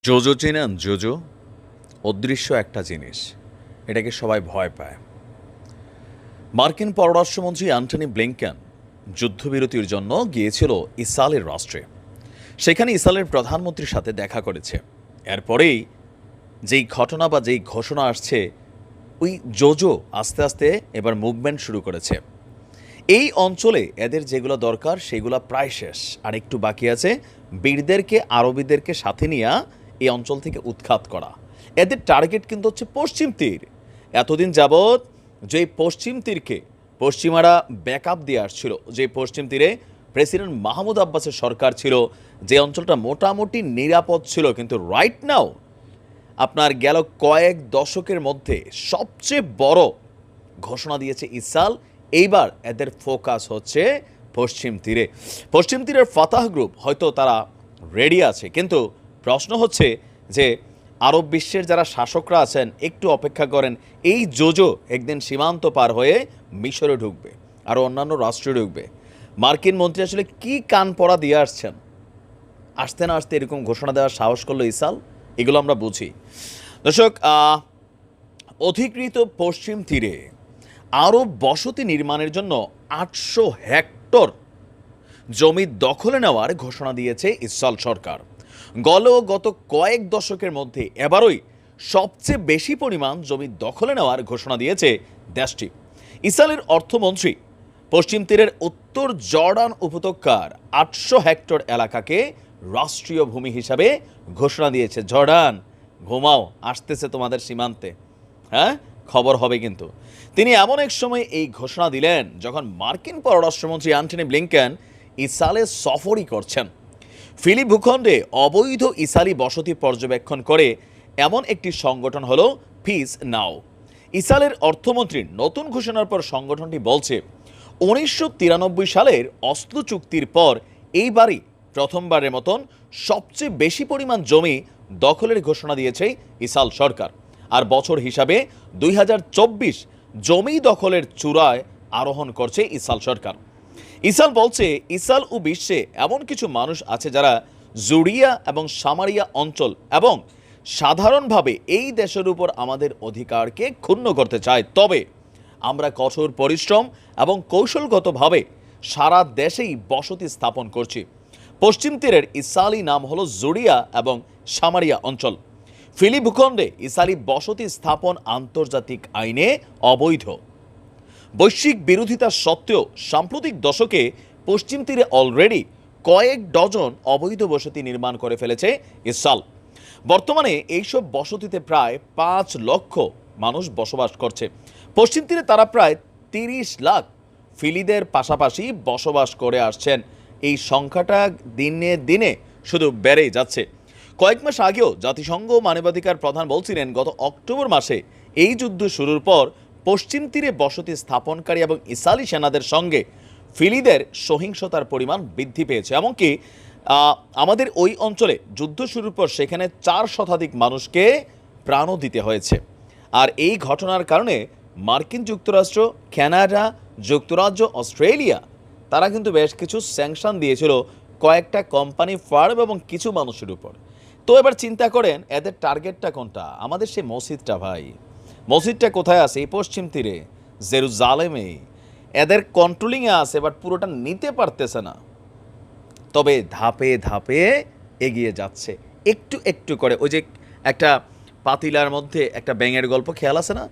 JoJo চেনেন? JoJo অদৃশ্য একটা জিনিস, এটাকে সবাই ভয় পায়। মার্কিন পররাষ্ট্রমন্ত্রী অ্যান্টনি ব্লিংকেন যুদ্ধবিরতির জন্য গিয়েছিল ইসরায়েলের রাষ্ট্রে। সেখানে ইসরায়েলের প্রধানমন্ত্রীর সাথে দেখা করেছে। এরপরেই যেই ঘটনা বা যেই ঘোষণা আসছে, ওই জোজো আস্তে আস্তে এবার মুভমেন্ট শুরু করেছে। এই অঞ্চলে এদের যেগুলো দরকার সেগুলো প্রায় শেষ, আর একটু বাকি আছে বীরদেরকে, আরবিদেরকে সাথে নিয়ে এই অঞ্চল থেকে উৎখাত করা। এদের টার্গেট কিন্তু হচ্ছে পশ্চিম তীর। এতদিন যাবৎ যে পশ্চিম তীরকে পশ্চিমারা ব্যাকআপ দিয়ে আসছিল, যে পশ্চিম তীরে প্রেসিডেন্ট মাহমুদ আব্বাসের সরকার ছিল, যে অঞ্চলটা মোটামুটি নিরাপদ ছিল, কিন্তু রাইট নাও আপনার গেল কয়েক দশকের মধ্যে সবচেয়ে বড় ঘোষণা দিয়েছে ইসরায়েল। এইবার এদের ফোকাস হচ্ছে পশ্চিম তীরে। পশ্চিম তীরের ফাতাহ গ্রুপ হয়তো তারা রেডি আছে, কিন্তু প্রশ্ন হচ্ছে যে আরব বিশ্বের যারা শাসকরা আছেন একটু অপেক্ষা করেন, এই জোজো একদিন সীমান্ত পার হয়ে মিশরে ঢুকবে, আরও অন্যান্য রাষ্ট্রে ঢুকবে। মার্কিন মন্ত্রী আসলে কি কান পড়া দিয়ে আসছেন? আসতে না আসতে এরকম ঘোষণা দেওয়ার সাহস করলো ইসরায়েল, এগুলো আমরা বুঝি। দর্শক, অধিকৃত পশ্চিম তীরে আরও বসতি নির্মাণের জন্য ৮০০ হেক্টর জমি দখলে নেওয়ার ঘোষণা দিয়েছে ইসরায়েল সরকার। গত কয়েক দশকের মধ্যে এবারই সবচেয়ে বেশি পরিমাণ জমি দখলে নেওয়ার ঘোষণা দিয়েছে দেশটি। ইসরায়েলের অর্থমন্ত্রী পশ্চিম তীরের উত্তর জর্ডান উপত্যকার ৮০০ হেক্টর এলাকাকে রাষ্ট্রীয় ভূমি হিসাবে ঘোষণা দিয়েছে। জর্ডান, ঘুমাও, আসতেছে তোমাদের সীমান্তে, হ্যাঁ, খবর হবে। কিন্তু তিনি এমন এক সময় এই ঘোষণা দিলেন যখন মার্কিন পররাষ্ট্রমন্ত্রী অ্যান্টনি ব্লিংকেন ইসরায়েলে সফরই করছেন। ফিলি ভূখণ্ডে অবৈধ ইসরায়েলি বসতি পর্যবেক্ষণ করে এমন একটি সংগঠন হলো পিস নাও। ইসরায়েলের অর্থমন্ত্রীর নতুন ঘোষণার পর সংগঠনটি বলছে ১৯৯৩ সালের অসলো চুক্তির পর এইবারই প্রথমবারের মতন সবচেয়ে বেশি পরিমাণ জমি দখলের ঘোষণা দিয়েছে ইসরায়েল সরকার। আর বছর হিসাবে ২০২৪ জমি দখলের চূড়ায় আরোহণ করছে ইসরায়েল সরকার। ইসরায়েল বলছে, ইসরায়েল ও বিশ্বে এমন কিছু মানুষ আছে যারা জুড়িয়া এবং সামারিয়া অঞ্চল এবং সাধারণভাবে এই দেশের উপর আমাদের অধিকারকে ক্ষুণ্ণ করতে চায়। তবে আমরা কঠোর পরিশ্রম এবং কৌশলগতভাবে সারা দেশেই বসতি স্থাপন করছি। পশ্চিম তীরের ইসরায়েলি নাম হলো জুড়িয়া এবং সামারিয়া অঞ্চল। ফিলি ভূখণ্ডে ইসরায়েলি বসতি স্থাপন আন্তর্জাতিক আইনে অবৈধ। বৈশ্বিক বিরোধিতা সত্ত্বেও সাম্প্রতিক দশকে পশ্চিম তীরে অলরেডি কয়েক ডজন অবৈধ বসতি নির্মাণ করে ফেলেছে ইসরায়েল। বর্তমানে এইসব বসতিতে প্রায় ৫ লক্ষ মানুষ বসবাস করছে। পশ্চিম তীরে তারা প্রায় ৩০ লাখ ফিলিদের পাশাপাশি বসবাস করে আসছেন। এই সংখ্যাটা দিনে দিনে শুধু বেড়েই যাচ্ছে। কয়েক মাস আগেও জাতিসংঘ মানবাধিকার প্রধান বলছিলেন, গত অক্টোবর মাসে এই যুদ্ধ শুরুর পর পশ্চিম তীরে বসতি স্থাপনকারী এবং ইসরায়েলি সেনাদের সঙ্গে ফিলিদের সহিংসতার পরিমাণ বৃদ্ধি পেয়েছে। এমনকি আমাদের ওই অঞ্চলে যুদ্ধ শুরুর পর সেখানে ৪ শতাধিক মানুষকে প্রাণও দিতে হয়েছে। আর এই ঘটনার কারণে মার্কিন যুক্তরাষ্ট্র, কানাডা, যুক্তরাজ্য, অস্ট্রেলিয়া তারা কিন্তু বেশ কিছু স্যাংশন দিয়েছিল কয়েকটা কোম্পানি, ফার্ম এবং কিছু মানুষের উপর। তো এবার চিন্তা করেন এদের টার্গেটটা কোনটা? আমাদের সেই মসজিদটা ভাই, মসজিদটা কোথায় আছে? এই পশ্চিম তীরে জেরুজালেমে। এদের কন্ট্রোলিংয়ে আছে, বাট পুরোটা নিতে পারতেছে না। তবে ধাপে ধাপে এগিয়ে যাচ্ছে, একটু একটু করে। ওই যে একটা পাতিলার মধ্যে একটা ব্যাঙের গল্প খেয়াল আছে না?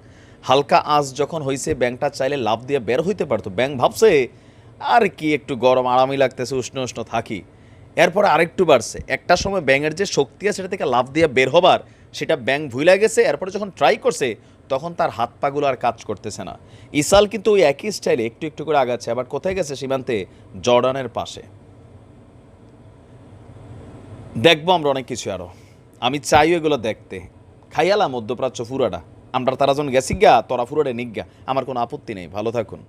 হালকা আঁচ যখন হয়েছে, ব্যাঙটা চাইলে লাফ দিয়ে বের হইতে পারতো। ব্যাঙ ভাবছে আর কি একটু গরম আরামই লাগতেছে, উষ্ণ উষ্ণ থাকি। এরপরে আরেকটু বাড়ছে। একটা সময় ব্যাঙের যে শক্তি আছে সেটা থেকে লাফ দিয়ে বের হবার, সেটা ব্যাঙ ভুলে গেছে। এরপরে যখন ট্রাই করছে তখন তার হাত পাগুলো আর কাজ করতেছে না। ইসরায়েল কিন্তু ওই একই স্টাইলে একটু একটু করে আগাচ্ছে। আবার কোথায় গেছে? সীমান্তে জর্ডানের পাশে। দেখবো আমরা অনেক কিছু আরও। আমি চাই এগুলো দেখতে। খাইয়ালা মধ্যপ্রাচ্য ফুরাটা আমরা তারা যখন গেছি গা, তোরা ফুরাটে নিজ্ঞা, আমার কোনো আপত্তি নেই। ভালো থাকুন।